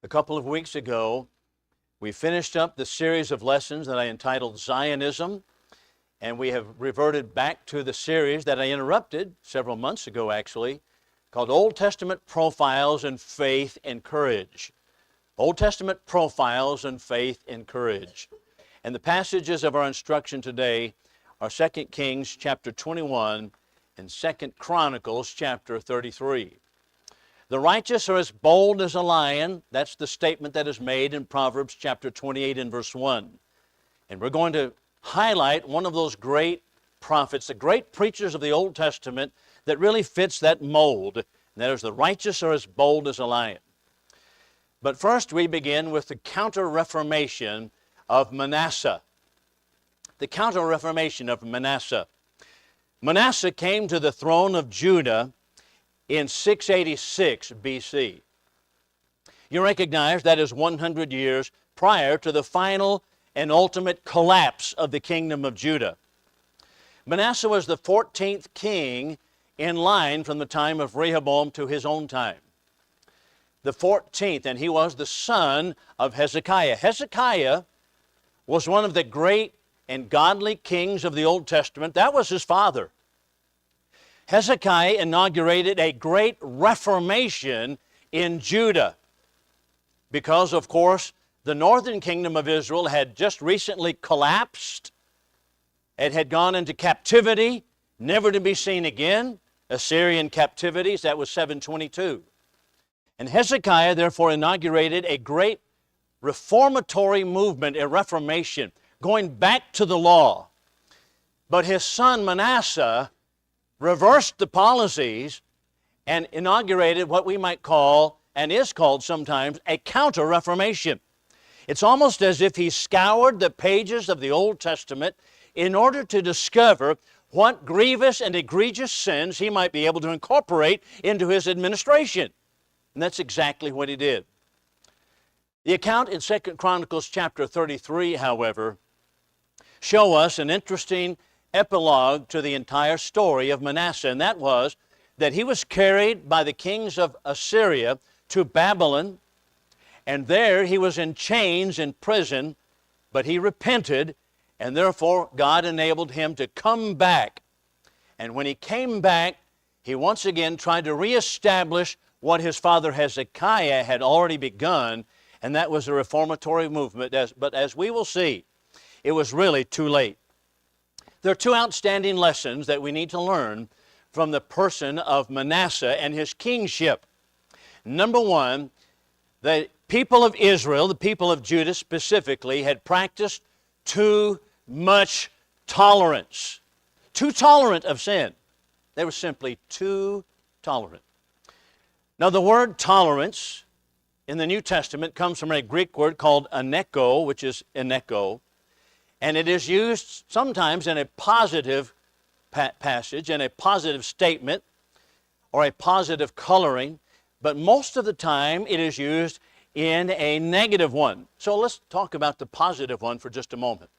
A couple of weeks ago, we finished up the series of lessons that I entitled Zionism, and we have reverted back to the series that I interrupted several months ago, actually, called Old Testament Profiles in Faith and Courage. Old Testament Profiles in Faith and Courage. And the passages of our instruction today are 2 Kings chapter 21 and 2 Chronicles chapter 33. The righteous are as bold as a lion. That's the statement that is made in Proverbs chapter 28 and verse 1. And we're going to highlight one of those great prophets, the great preachers of the Old Testament that really fits that mold. And that is, the righteous are as bold as a lion. But first we begin with the counter-reformation of Manasseh. The counter-reformation of Manasseh. Manasseh came to the throne of Judah in 686 BC. You recognize that is 100 years prior to the final and ultimate collapse of the kingdom of Judah. Manasseh was the 14th king in line from the time of Rehoboam to his own time. The 14th, and he was the son of Hezekiah. Hezekiah was one of the great and godly kings of the Old Testament. That was his father. Hezekiah inaugurated a great reformation in Judah because, of course, the northern kingdom of Israel had just recently collapsed. It had gone into captivity, never to be seen again. Assyrian captivities, that was 722. And Hezekiah therefore inaugurated a great reformatory movement, a reformation, going back to the law. But his son Manasseh reversed the policies and inaugurated what we might call, and is called sometimes, a counter-reformation. It's almost as if he scoured the pages of the Old Testament in order to discover what grievous and egregious sins he might be able to incorporate into his administration. And that's exactly what he did. The account in 2 Chronicles chapter 33, however, show us an interesting epilogue to the entire story of Manasseh, and that was that he was carried by the kings of Assyria to Babylon, and there he was in chains in prison, but he repented, and therefore God enabled him to come back. And when he came back, he once again tried to reestablish what his father Hezekiah had already begun, and that was a reformatory movement. But as we will see, it was really too late. There are two outstanding lessons that we need to learn from the person of Manasseh and his kingship. Number one, the people of Israel, the people of Judah specifically, had practiced too much tolerance. Too tolerant of sin. They were simply too tolerant. Now, the word tolerance in the New Testament comes from a Greek word called aneko, which is eneko, and it is used sometimes in a positive passage, in a positive statement, or a positive coloring, but most of the time it is used in a negative one. So let's talk about the positive one for just a moment.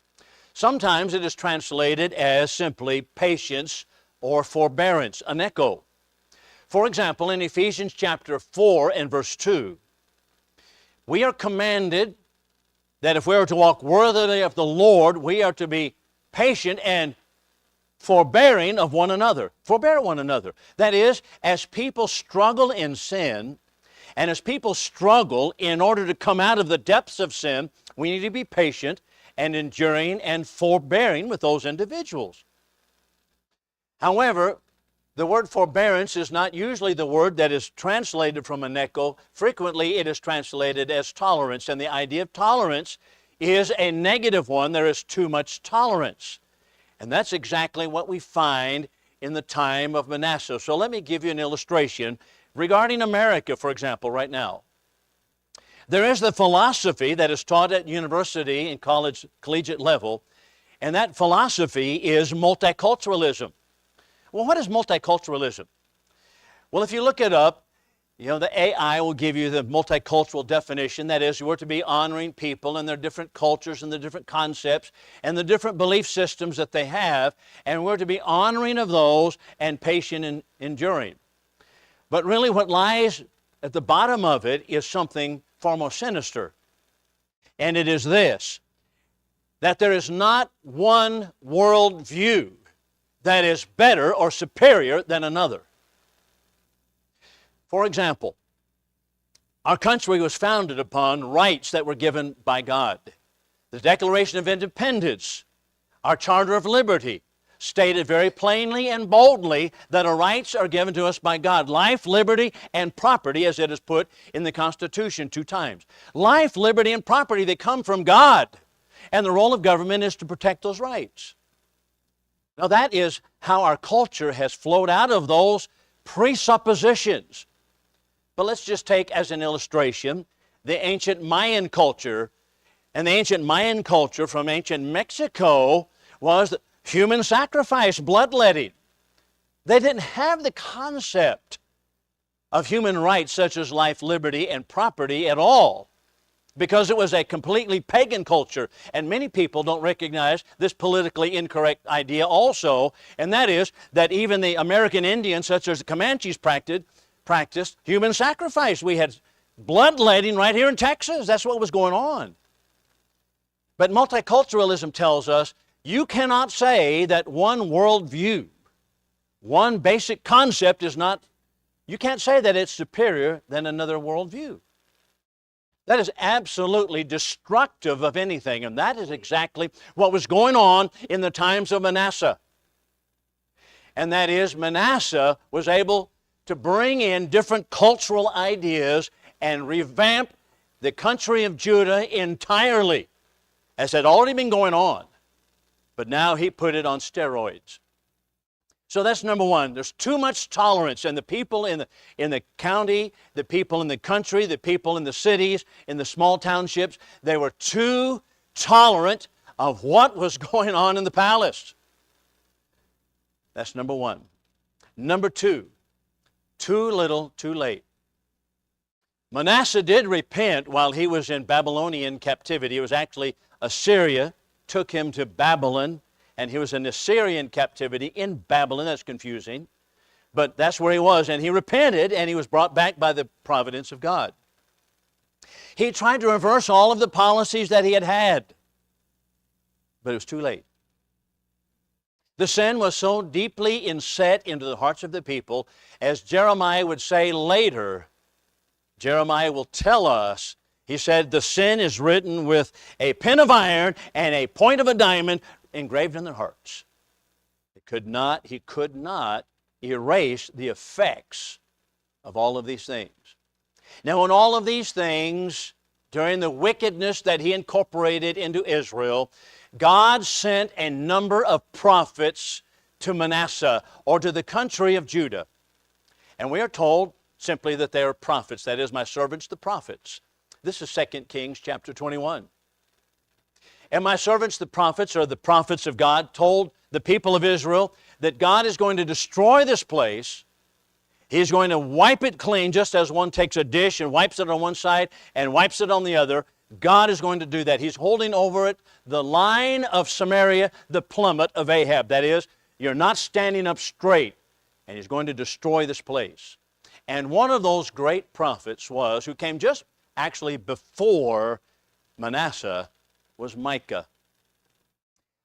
Sometimes it is translated as simply patience or forbearance, aneko. For example, in Ephesians chapter 4 and verse 2, we are commanded that if we are to walk worthily of the Lord, we are to be patient and forbearing of one another. Forbear one another. That is, as people struggle in sin, and as people struggle in order to come out of the depths of sin, we need to be patient and enduring and forbearing with those individuals. However, the word forbearance is not usually the word that is translated from aneko. Frequently it is translated as tolerance, and the idea of tolerance is a negative one. There is too much tolerance. And that's exactly what we find in the time of Manasseh. So let me give you an illustration regarding America, for example, right now. There is the philosophy that is taught at university and collegiate level, and that philosophy is multiculturalism. Well, what is multiculturalism? Well, if you look it up, the AI will give you the multicultural definition. That is, we're to be honoring people and their different cultures and the different concepts and the different belief systems that they have, and we're to be honoring of those and patient and enduring. But really what lies at the bottom of it is something far more sinister. And it is this, that there is not one worldview that is better or superior than another. For example, our country was founded upon rights that were given by God. The Declaration of Independence, our Charter of Liberty, stated very plainly and boldly that our rights are given to us by God. Life, liberty, and property, as it is put in the Constitution 2 times. Life, liberty, and property, they come from God. And the role of government is to protect those rights. Now that is how our culture has flowed out of those presuppositions. But let's just take as an illustration the ancient Mayan culture. And the ancient Mayan culture from ancient Mexico was human sacrifice, bloodletting. They didn't have the concept of human rights such as life, liberty, and property at all, because it was a completely pagan culture. And many people don't recognize this politically incorrect idea also, and that is that even the American Indians, such as the Comanches, practiced human sacrifice. We had bloodletting right here in Texas. That's what was going on. But multiculturalism tells us you cannot say that one worldview, one basic concept is not, you can't say that it's superior than another worldview. That is absolutely destructive of anything, and that is exactly what was going on in the times of Manasseh. And that is, Manasseh was able to bring in different cultural ideas and revamp the country of Judah entirely, as had already been going on. But now he put it on steroids. So that's number one. There's too much tolerance, and the people in the county, the people in the country, the people in the cities, in the small townships, they were too tolerant of what was going on in the palace. That's number one. Number two, too little, too late. Manasseh did repent while he was in Babylonian captivity. It was actually Assyria took him to Babylon, and he was in Assyrian captivity in Babylon. That's confusing, but that's where he was, and he repented, and he was brought back by the providence of God. He tried to reverse all of the policies that he had had, but it was too late. The sin was so deeply inset into the hearts of the people, as Jeremiah would say later. Jeremiah will tell us, he said, the sin is written with a pen of iron and a point of a diamond engraved in their hearts. He could not erase the effects of all of these things. Now, in all of these things, during the wickedness that he incorporated into Israel, God sent a number of prophets to Manasseh, or to the country of Judah. And we are told simply that they are prophets. That is, my servants, the prophets. This is 2 Kings chapter 21. And my servants, the prophets, or the prophets of God, told the people of Israel that God is going to destroy this place. He's going to wipe it clean, just as one takes a dish and wipes it on one side and wipes it on the other. God is going to do that. He's holding over it the line of Samaria, the plummet of Ahab. That is, you're not standing up straight, and He's going to destroy this place. And one of those great prophets who came just actually before Manasseh, was Micah.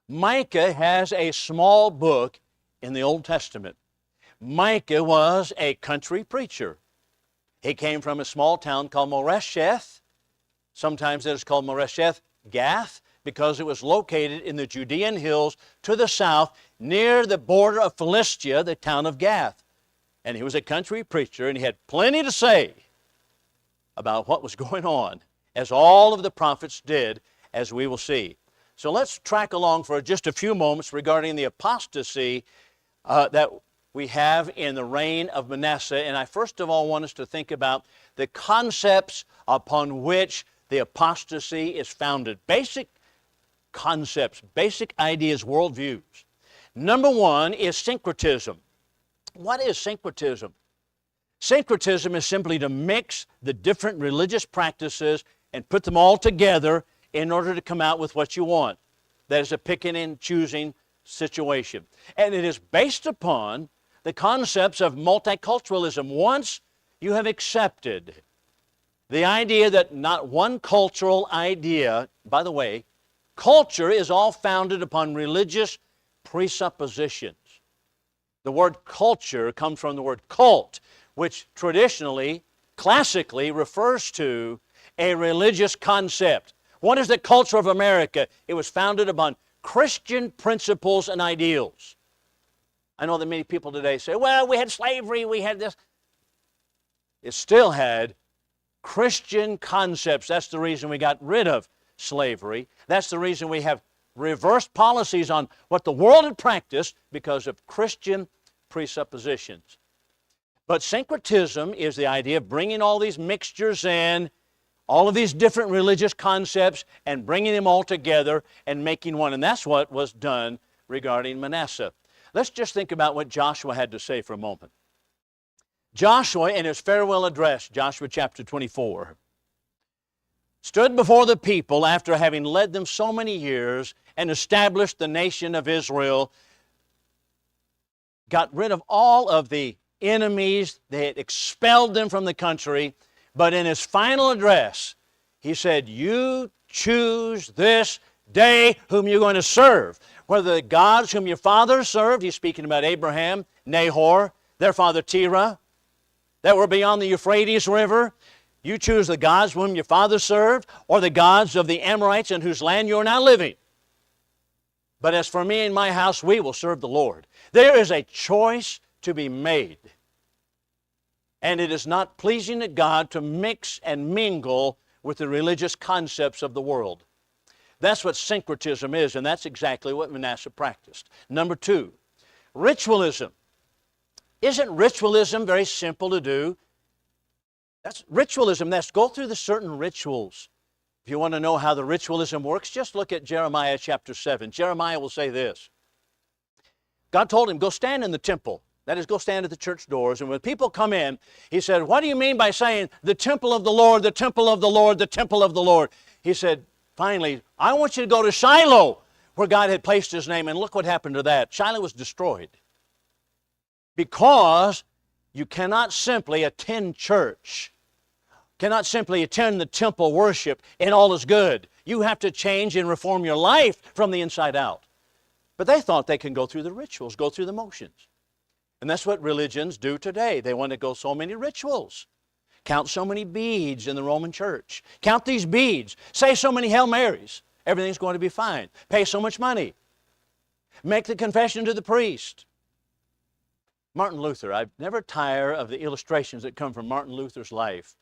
Micah has a small book in the Old Testament. Micah was a country preacher. He came from a small town called Moresheth. Sometimes it is called Moresheth Gath, because it was located in the Judean hills to the south, near the border of Philistia, the town of Gath. And he was a country preacher, and he had plenty to say about what was going on, as all of the prophets did, as we will see. So let's track along for just a few moments regarding the apostasy that we have in the reign of Manasseh. And I first of all want us to think about the concepts upon which the apostasy is founded. Basic concepts, basic ideas, worldviews. Number one is syncretism. What is syncretism? Syncretism is simply to mix the different religious practices and put them all together in order to come out with what you want. That is a picking and choosing situation. And it is based upon the concepts of multiculturalism. Once you have accepted The idea that not one cultural idea, by the way, culture is all founded upon religious presuppositions. The word culture comes from the word cult, which traditionally, classically refers to a religious concept. What is the culture of America? It was founded upon Christian principles and ideals. I know that many people today say, well, we had slavery, we had this. It still had Christian concepts. That's the reason we got rid of slavery. That's the reason we have reversed policies on what the world had practiced because of Christian presuppositions. But syncretism is the idea of bringing all these mixtures in, all of these different religious concepts, and bringing them all together and making one. And that's what was done regarding Manasseh. Let's just think about what Joshua had to say for a moment. Joshua, in his farewell address, Joshua chapter 24, stood before the people after having led them so many years and established the nation of Israel, got rid of all of the enemies, they had expelled them from the country, but in his final address, he said, you choose this day whom you're going to serve. Whether the gods whom your fathers served, he's speaking about Abraham, Nahor, their father Terah, that were beyond the Euphrates River. You choose the gods whom your fathers served, or the gods of the Amorites in whose land you are now living. But as for me and my house, we will serve the Lord. There is a choice to be made. And it is not pleasing to God to mix and mingle with the religious concepts of the world. That's what syncretism is, and that's exactly what Manasseh practiced. Number two, ritualism. Isn't ritualism very simple to do? That's ritualism. That's go through the certain rituals. If you want to know how the ritualism works, just look at Jeremiah chapter 7. Jeremiah will say this. God told him, go stand in the temple. That is, go stand at the church doors. And when people come in, he said, what do you mean by saying the temple of the Lord, the temple of the Lord, the temple of the Lord? He said, finally, I want you to go to Shiloh, where God had placed his name. And look what happened to that. Shiloh was destroyed. Because you cannot simply attend church, cannot simply attend the temple worship and all is good. You have to change and reform your life from the inside out. But they thought they can go through the rituals, go through the motions. And that's what religions do today. They want to go so many rituals. Count so many beads in the Roman church. Count these beads. Say so many Hail Marys. Everything's going to be fine. Pay so much money. Make the confession to the priest. Martin Luther, I never tire of the illustrations that come from Martin Luther's life.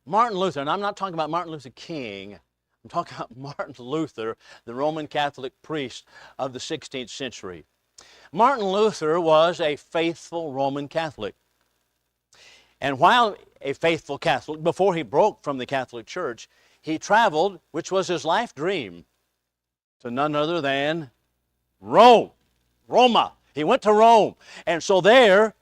Martin Luther, and I'm not talking about Martin Luther King, I'm talking about Martin Luther, the Roman Catholic priest of the 16th century. Martin Luther was a faithful Roman Catholic. And while a faithful Catholic, before he broke from the Catholic Church, he traveled, which was his life dream, to none other than Rome, Roma. He went to Rome. And so there,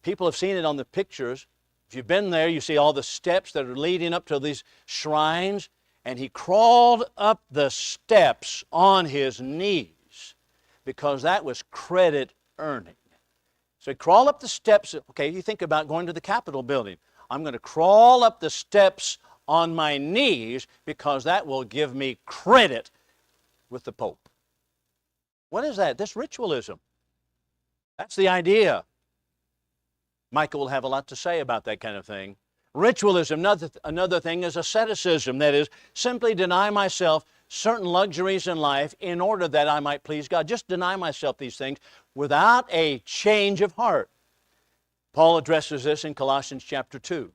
people have seen it on the pictures. If you've been there, you see all the steps that are leading up to these shrines. And he crawled up the steps on his knees because that was credit earning. So he crawled up the steps. Okay, you think about going to the Capitol building. I'm going to crawl up the steps on my knees because that will give me credit with the Pope. What is that? This ritualism. That's the idea. Michael will have a lot to say about that kind of thing. Ritualism, another thing is asceticism. That is, simply deny myself certain luxuries in life in order that I might please God. Just deny myself these things without a change of heart. Paul addresses this in Colossians chapter 2,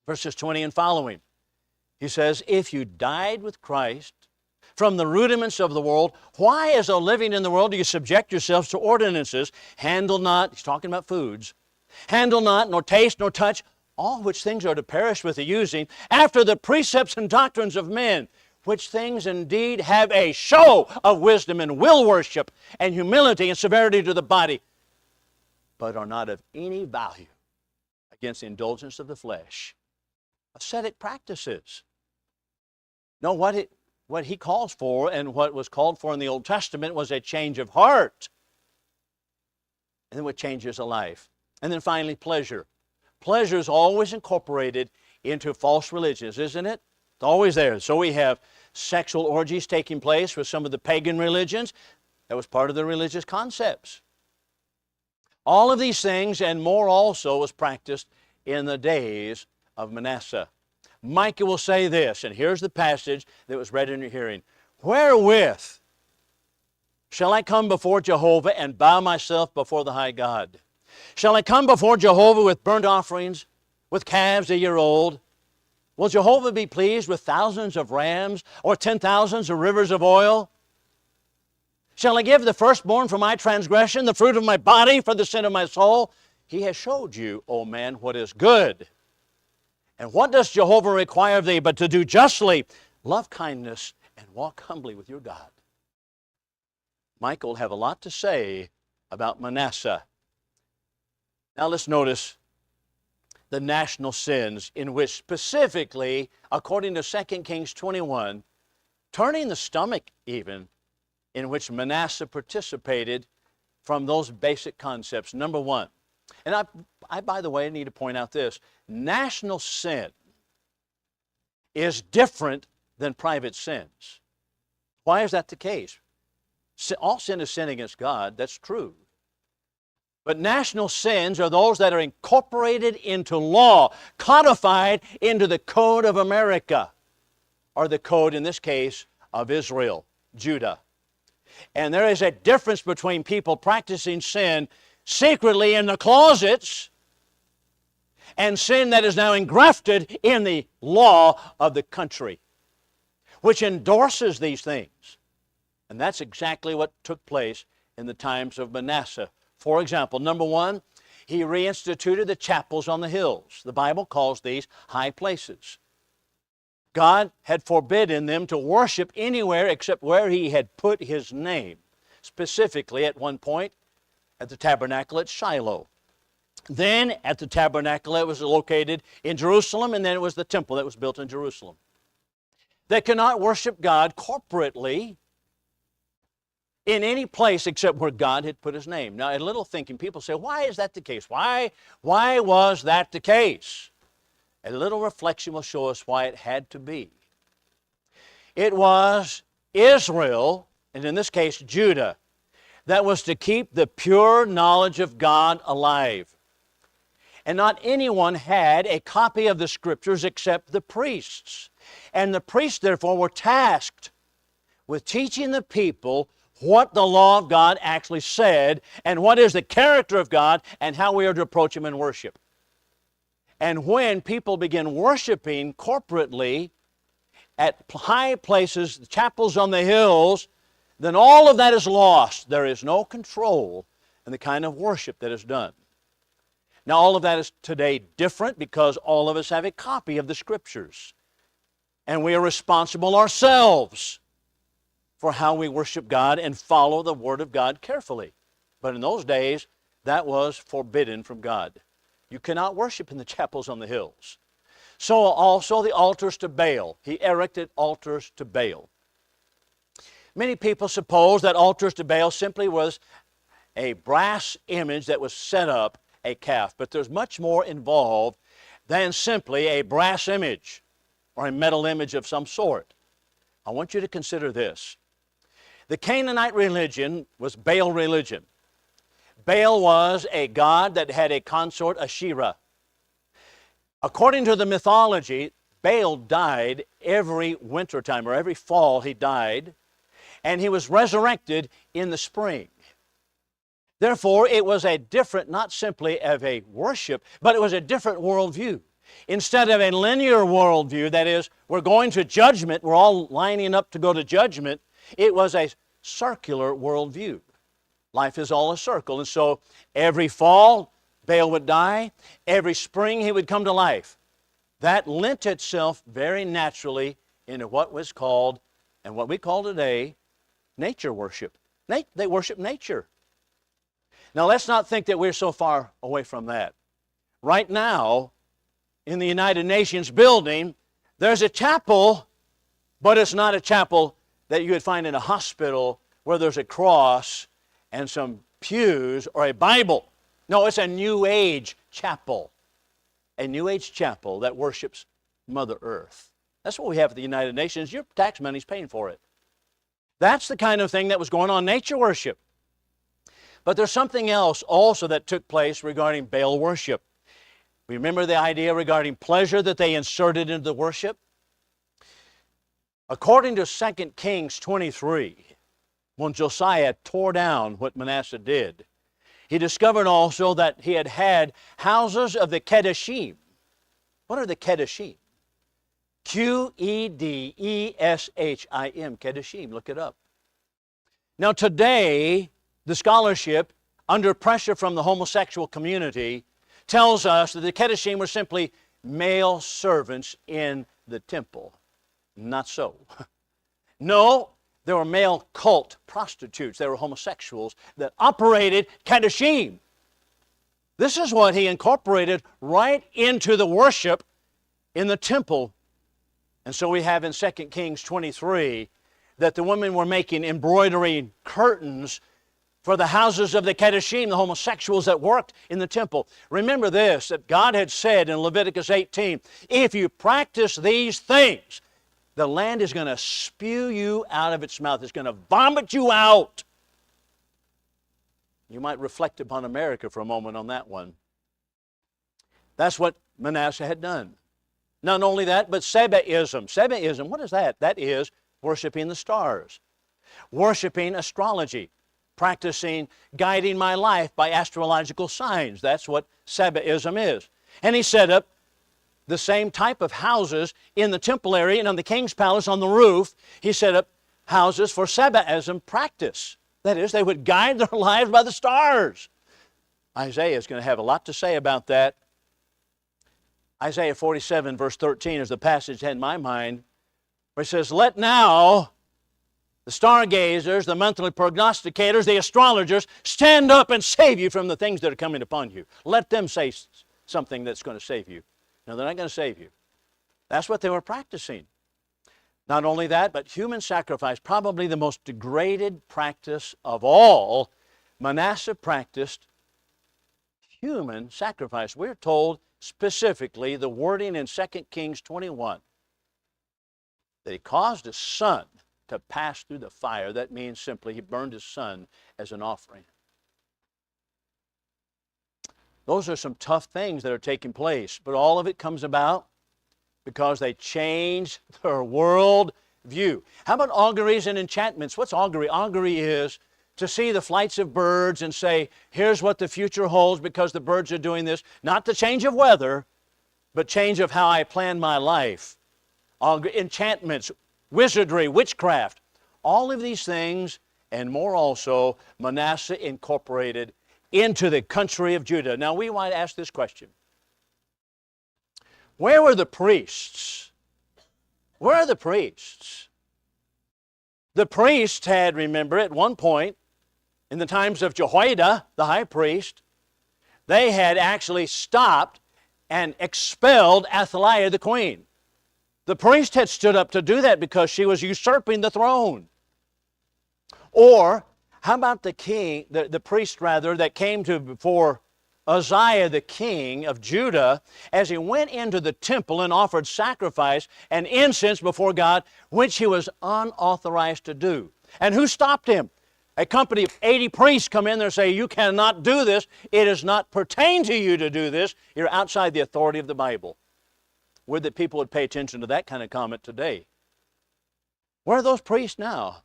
verses 20 and following. He says, if you died with Christ from the rudiments of the world, why, as though living in the world, do you subject yourselves to ordinances? Handle not, he's talking about foods, handle not, nor taste, nor touch, all which things are to perish with the using, after the precepts and doctrines of men, which things indeed have a show of wisdom and will worship and humility and severity to the body, but are not of any value against the indulgence of the flesh. Ascetic practices. No, what he calls for and what was called for in the Old Testament was a change of heart. And then what changes a life. And then finally, pleasure. Pleasure is always incorporated into false religions, isn't it? It's always there. So we have sexual orgies taking place with some of the pagan religions. That was part of the religious concepts. All of these things and more also was practiced in the days of Manasseh. Micah will say this, and here's the passage that was read in your hearing. Wherewith shall I come before Jehovah and bow myself before the high God? Shall I come before Jehovah with burnt offerings, with calves a year old? Will Jehovah be pleased with thousands of rams or 10,000s of rivers of oil? Shall I give the firstborn for my transgression, the fruit of my body for the sin of my soul? He has showed you, O man, what is good. And what does Jehovah require of thee but to do justly, love kindness, and walk humbly with your God? Micah will have a lot to say about Manasseh. Now let's notice the national sins in which specifically, according to 2 Kings 21, turning the stomach even, in which Manasseh participated from those basic concepts. Number one, and I by the way, need to point out this, national sin is different than private sins. Why is that the case? All sin is sin against God, that's true. But national sins are those that are incorporated into law, codified into the code of America, or the code, in this case, of Israel, Judah. And there is a difference between people practicing sin secretly in the closets and sin that is now engrafted in the law of the country, which endorses these things. And that's exactly what took place in the times of Manasseh. For example, number one, he reinstituted the chapels on the hills. The Bible calls these high places. God had forbidden them to worship anywhere except where He had put His name. Specifically, at one point, at the tabernacle at Shiloh. Then, at the tabernacle, it was located in Jerusalem, and then it was the temple that was built in Jerusalem. They cannot worship God corporately in any place except where God had put His name. Now, a little thinking, people say, why is that the case? Why was that the case? A little reflection will show us why it had to be. It was Israel, and in this case Judah, that was to keep the pure knowledge of God alive. And not anyone had a copy of the Scriptures except the priests. And the priests, therefore, were tasked with teaching the people what the law of God actually said and what is the character of God and how we are to approach Him in worship. And when people begin worshiping corporately at high places, chapels on the hills, then all of that is lost. There is no control in the kind of worship that is done. Now, all of that is today different because all of us have a copy of the Scriptures. And we are responsible ourselves for how we worship God and follow the Word of God carefully. But in those days, that was forbidden from God. You cannot worship in the chapels on the hills. So also the altars to Baal. He erected altars to Baal. Many people suppose that altars to Baal simply was a brass image that was set up a calf. But there's much more involved than simply a brass image or a metal image of some sort. I want you to consider this. The Canaanite religion was Baal religion. Baal was a god that had a consort, Asherah. According to the mythology, Baal died every wintertime, or every fall he died, and he was resurrected in the spring. Therefore, it was a different, not simply of a worship, but it was a different worldview. Instead of a linear worldview, that is, we're going to judgment, we're all lining up to go to judgment, it was a circular worldview. Life is all a circle, and so every fall, Baal would die. Every spring, he would come to life. That lent itself very naturally into what was called, and what we call today, nature worship. They worship nature. Now, let's not think that we're so far away from that. Right now, in the United Nations building, there's a chapel, but it's not a chapel that you would find in a hospital where there's a cross and some pews or a Bible. No, it's a New Age chapel. a New Age chapel that worships Mother Earth. That's what we have at the United Nations. Your tax money's paying for it. That's the kind of thing that was going on, nature worship. But there's something else also that took place regarding Baal worship. Remember the idea regarding pleasure that they inserted into the worship? According to 2 Kings 23, when Josiah tore down what Manasseh did, he discovered also that he had had houses of the Kedeschim. What are the Kedeschim? Q-E-D-E-S-H-I-M, Kedeschim, look it up. Now today, the scholarship, under pressure from the homosexual community, tells us that the Kedeschim were simply male servants in the temple. Not so. No, there were male cult prostitutes. They were homosexuals that operated Kedeschim. This is what he incorporated right into the worship in the temple. And so we have in 2 Kings 23 that the women were making embroidery curtains for the houses of the Kedeschim, the homosexuals that worked in the temple. Remember this, that God had said in Leviticus 18, if you practice these things, the land is going to spew you out of its mouth. It's going to vomit you out. You might reflect upon America for a moment on that one. That's what Manasseh had done. Not only that, but Sabaism. Sabaism, what is that? That is worshiping the stars, worshiping astrology, practicing guiding my life by astrological signs. That's what Sabaism is. And he set up the same type of houses in the temple area and on the king's palace on the roof. He set up houses for Sabaism practice. That is, they would guide their lives by the stars. Isaiah is going to have a lot to say about that. Isaiah 47 verse 13 is the passage in my mind where it says, let now the stargazers, the monthly prognosticators, the astrologers stand up and save you from the things that are coming upon you. Let them say something that's going to save you. No, they're not going to save you. That's what they were practicing. Not only that, but human sacrifice, probably the most degraded practice of all. Manasseh practiced human sacrifice. We're told specifically the wording in 2 Kings 21 that he caused his son to pass through the fire. That means simply he burned his son as an offering. Those are some tough things that are taking place, but all of it comes about because they changed their world view. How about auguries and enchantments? What's augury? Augury is to see the flights of birds and say, here's what the future holds because the birds are doing this. Not the change of weather, but change of how I plan my life. Enchantments, wizardry, witchcraft. All of these things and more also, Manasseh incorporated into the country of Judah. Now we might ask this question. Where were the priests? Where are the priests? The priests had, remember, at one point, in the times of Jehoiada, the high priest, they had actually stopped and expelled Athaliah, the queen. The priest had stood up to do that because she was usurping the throne. Or, how about the king, the priest rather, that came to before Uzziah the king of Judah, as he went into the temple and offered sacrifice and incense before God, which he was unauthorized to do. And who stopped him? A company of 80 priests come in there and say, you cannot do this. It does not pertain to you to do this. You're outside the authority of the Bible. Would that people would pay attention to that kind of comment today. Where are those priests now?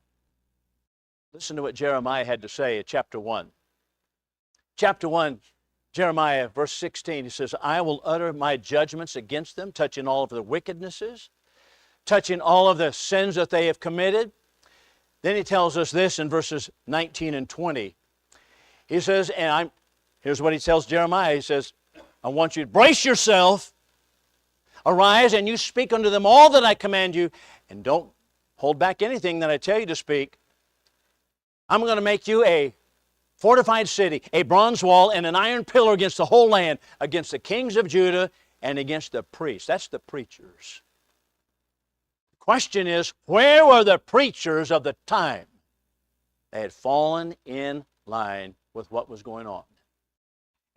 Listen to what Jeremiah had to say at chapter 1. Chapter 1, Jeremiah, verse 16, he says, I will utter my judgments against them, touching all of their wickednesses, touching all of the sins that they have committed. Then he tells us this in verses 19 and 20. He says, here's what he tells Jeremiah. He says, I want you to brace yourself, arise, and you speak unto them all that I command you, and don't hold back anything that I tell you to speak. I'm going to make you a fortified city, a bronze wall, and an iron pillar against the whole land, against the kings of Judah and against the priests. That's the preachers. The question is, where were the preachers of the time? They had fallen in line with what was going on.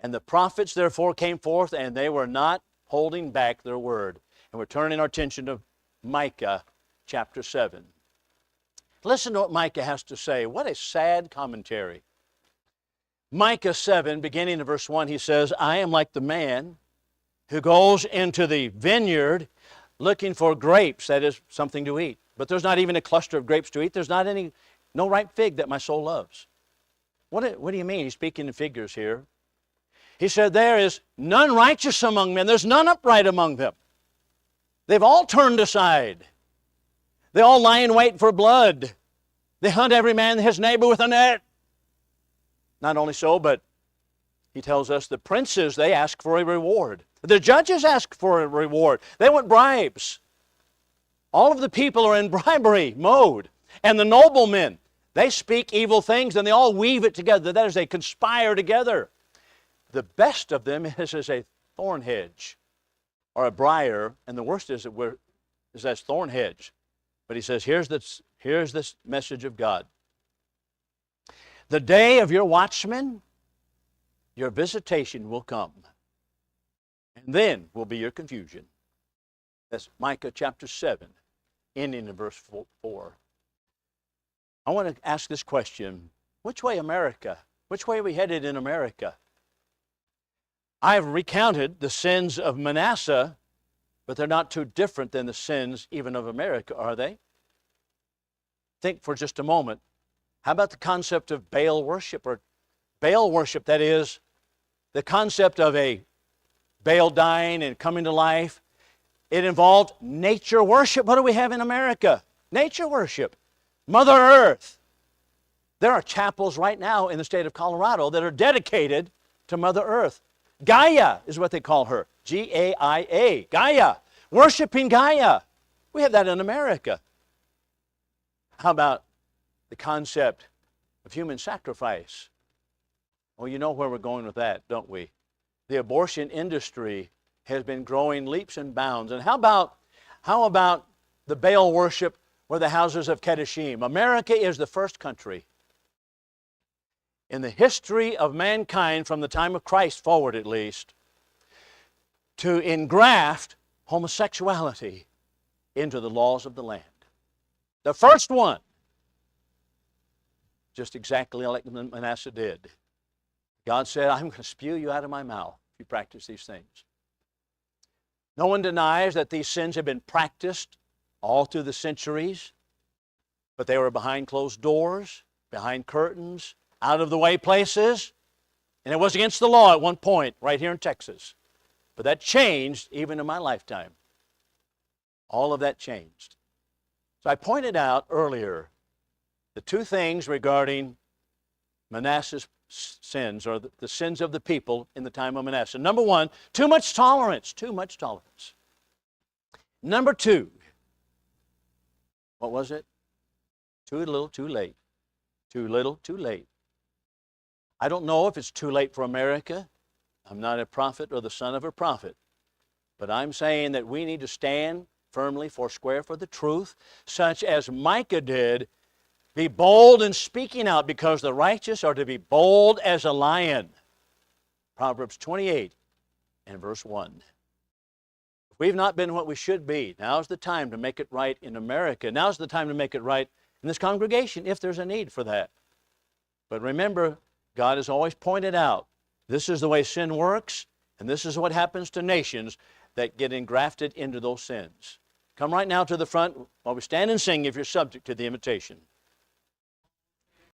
And the prophets therefore came forth, and they were not holding back their word. And we're turning our attention to Micah chapter 7. Listen to what Micah has to say. What a sad commentary. Micah 7, beginning in verse 1, he says, I am like the man who goes into the vineyard looking for grapes, that is, something to eat. But there's not even a cluster of grapes to eat. There's not no ripe fig that my soul loves. What do you mean? He's speaking in figures here. He said, there is none righteous among men. There's none upright among them. They've all turned aside. They all lie in wait for blood. They hunt every man his neighbor with a net. Not only so, but he tells us the princes, they ask for a reward. The judges ask for a reward. They want bribes. All of the people are in bribery mode. And the noblemen, they speak evil things and they all weave it together. That is, they conspire together. The best of them is as a thorn hedge or a briar, and the worst is as thorn hedge. But he says, here's this message of God. The day of your watchman, your visitation will come. And then will be your confusion. That's Micah chapter 7, ending in verse 4. I want to ask this question. Which way America? Which way are we headed in America? I've recounted the sins of Manasseh, but they're not too different than the sins even of America, are they? Think for just a moment. How about the concept of Baal worship, or Baal worship, that is, the concept of a Baal dying and coming to life? It involved nature worship. What do we have in America? Nature worship. Mother Earth. There are chapels right now in the state of Colorado that are dedicated to Mother Earth. Gaia is what they call her. G-A-I-A. Gaia. Worshiping Gaia. We have that in America. How about the concept of human sacrifice? Well, you know where we're going with that, don't we? The abortion industry has been growing leaps and bounds. And how about the Baal worship or the houses of Kedoshim? America is the first country in the history of mankind, from the time of Christ forward at least, to engraft homosexuality into the laws of the land. The first one, just exactly like Manasseh did. God said, I'm going to spew you out of my mouth if you practice these things. No one denies that these sins have been practiced all through the centuries, but they were behind closed doors, behind curtains, out of the way places, and it was against the law at one point right here in Texas. But that changed even in my lifetime. All of that changed. So I pointed out earlier the two things regarding Manasseh's sins, or the sins of the people in the time of Manasseh. Number one, too much tolerance. Too much tolerance. Number two, what was it? Too little, too late. Too little, too late. I don't know if it's too late for America. I'm not a prophet or the son of a prophet. But I'm saying that we need to stand firmly foursquare for the truth, such as Micah did. Be bold in speaking out, because the righteous are to be bold as a lion. Proverbs 28 and verse 1. If we've not been what we should be, now's the time to make it right in America. Now's the time to make it right in this congregation, if there's a need for that. But remember, God has always pointed out, this is the way sin works, and this is what happens to nations that get engrafted into those sins. Come right now to the front while we stand and sing if you're subject to the invitation.